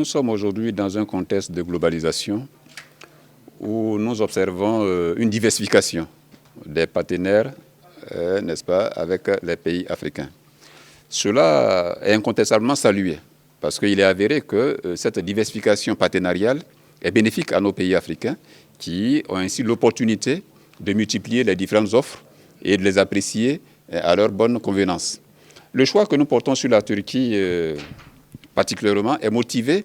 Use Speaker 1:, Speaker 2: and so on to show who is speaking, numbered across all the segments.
Speaker 1: Nous sommes aujourd'hui dans un contexte de globalisation où nous observons une diversification des partenaires, n'est-ce pas, avec les pays africains. Cela est incontestablement salué parce qu'il est avéré que cette diversification partenariale est bénéfique à nos pays africains qui ont ainsi l'opportunité de multiplier les différentes offres et de les apprécier à leur bonne convenance. Le choix que nous portons sur la Turquie particulièrement est motivé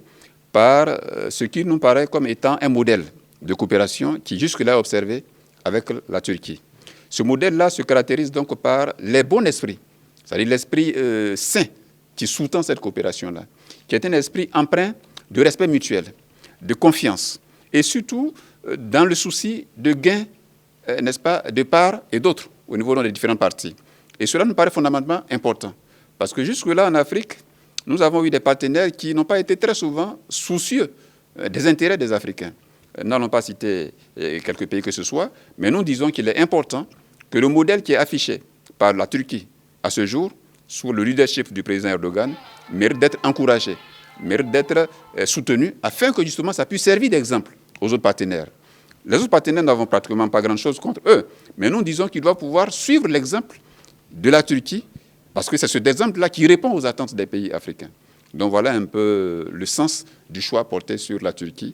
Speaker 1: par ce qui nous paraît comme étant un modèle de coopération qui jusque-là est observé avec la Turquie. Ce modèle-là se caractérise donc par les bons esprits, c'est-à-dire l'esprit sain qui sous-tend cette coopération-là, qui est un esprit empreint de respect mutuel, de confiance et surtout dans le souci de gain, n'est-ce pas, de part et d'autre au niveau des différentes parties. Et cela nous paraît fondamentalement important parce que jusque-là en Afrique, nous avons eu des partenaires qui n'ont pas été très souvent soucieux des intérêts des Africains. N'allons pas citer quelques pays que ce soit, mais nous disons qu'il est important que le modèle qui est affiché par la Turquie à ce jour, sous le leadership du président Erdogan, mérite d'être encouragé, mérite d'être soutenu, afin que justement ça puisse servir d'exemple aux autres partenaires. Les autres partenaires n'avons pratiquement pas grand-chose contre eux, mais nous disons qu'ils doivent pouvoir suivre l'exemple de la Turquie, parce que c'est cet exemple-là qui répond aux attentes des pays africains. Donc voilà un peu le sens du choix porté sur la Turquie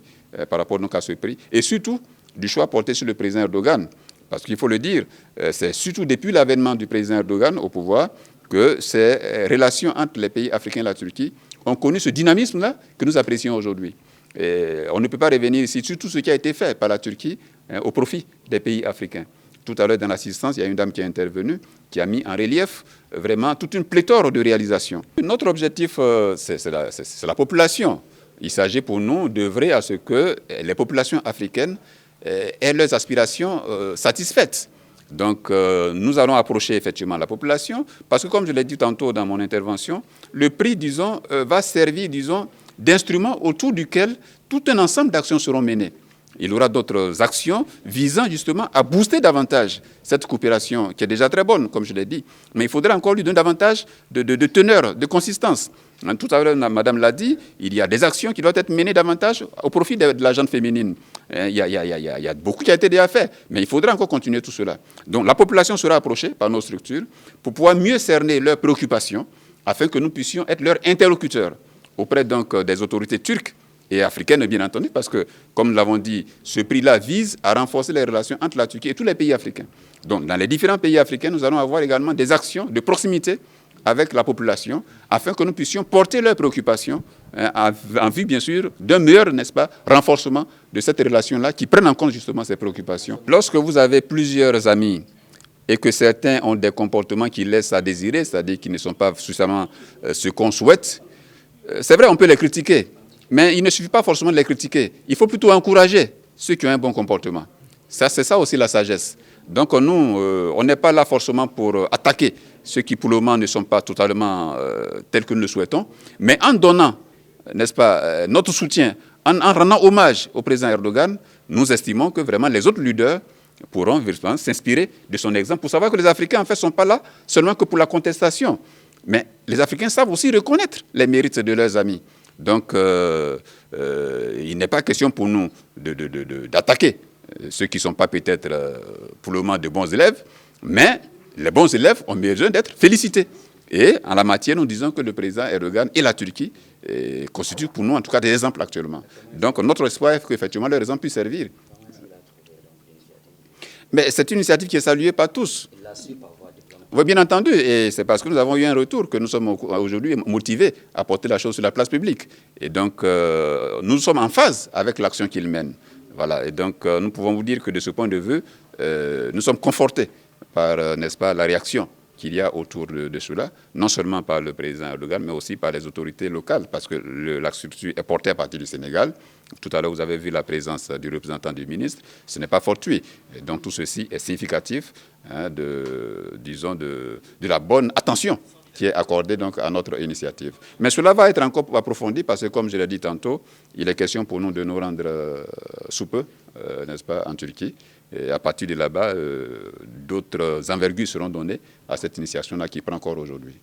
Speaker 1: par rapport donc à ce prix, et surtout du choix porté sur le président Erdogan. Parce qu'il faut le dire, c'est surtout depuis l'avènement du président Erdogan au pouvoir que ces relations entre les pays africains et la Turquie ont connu ce dynamisme-là que nous apprécions aujourd'hui. On ne peut pas revenir ici sur tout ce qui a été fait par la Turquie au profit des pays africains. Tout à l'heure, dans l'assistance, il y a une dame qui est intervenue, qui a mis en relief vraiment toute une pléthore de réalisations. Notre objectif, c'est la population. Il s'agit pour nous d'œuvrer à ce que les populations africaines aient leurs aspirations satisfaites. Donc, nous allons approcher effectivement la population, parce que comme je l'ai dit tantôt dans mon intervention, le prix, disons, va servir, disons, d'instrument autour duquel tout un ensemble d'actions seront menées. Il y aura d'autres actions visant justement à booster davantage cette coopération qui est déjà très bonne, comme je l'ai dit. Mais il faudra encore lui donner davantage de teneur, de consistance. Tout à l'heure, madame l'a dit, il y a des actions qui doivent être menées davantage au profit de la gente féminine. Il y a beaucoup qui a été déjà fait, mais il faudra encore continuer tout cela. Donc la population sera approchée par nos structures pour pouvoir mieux cerner leurs préoccupations afin que nous puissions être leurs interlocuteurs auprès donc des autorités turques et africaines, bien entendu, parce que, comme nous l'avons dit, ce prix-là vise à renforcer les relations entre la Turquie et tous les pays africains. Donc, dans les différents pays africains, nous allons avoir également des actions de proximité avec la population, afin que nous puissions porter leurs préoccupations en vue, bien sûr, d'un meilleur, n'est-ce pas, renforcement de cette relation-là qui prenne en compte justement ces préoccupations. Lorsque vous avez plusieurs amis et que certains ont des comportements qui laissent à désirer, c'est-à-dire qui ne sont pas suffisamment ce qu'on souhaite, c'est vrai, on peut les critiquer. Mais il ne suffit pas forcément de les critiquer. Il faut plutôt encourager ceux qui ont un bon comportement. C'est ça aussi la sagesse. Donc nous, on n'est pas là forcément pour attaquer ceux qui pour le moment ne sont pas totalement tels que nous le souhaitons, mais en donnant, n'est-ce pas, notre soutien, en rendant hommage au président Erdogan, nous estimons que vraiment les autres leaders pourront s'inspirer de son exemple pour savoir que les Africains en fait ne sont pas là seulement que pour la contestation. Mais les Africains savent aussi reconnaître les mérites de leurs amis. Donc, il n'est pas question pour nous d'attaquer ceux qui ne sont pas peut-être pour le moment de bons élèves, mais les bons élèves ont besoin d'être félicités. Et en la matière, nous disons que le président Erdogan et la Turquie constituent pour nous en tout cas des exemples actuellement. Donc, notre espoir est qu'effectivement leur exemple puisse servir. Mais c'est une initiative qui est saluée par tous. Oui, bien entendu, et c'est parce que nous avons eu un retour que nous sommes aujourd'hui motivés à porter la chose sur la place publique. Et donc, nous sommes en phase avec l'action qu'il mène. Voilà, et donc, nous pouvons vous dire que de ce point de vue, nous sommes confortés par, n'est-ce pas, la réaction qu'il y a autour de cela, non seulement par le président Erdogan, mais aussi par les autorités locales, parce que la structure est portée à partir du Sénégal. Tout à l'heure, vous avez vu la présence du représentant du ministre. Ce n'est pas fortuit. Et donc, tout ceci est significatif disons, de la bonne attention qui est accordée donc, à notre initiative. Mais cela va être encore approfondi parce que, comme je l'ai dit tantôt, il est question pour nous de nous rendre sous peu, n'est-ce pas, en Turquie. Et à partir de là-bas, d'autres envergures seront données à cette initiation-là qui prend encore aujourd'hui.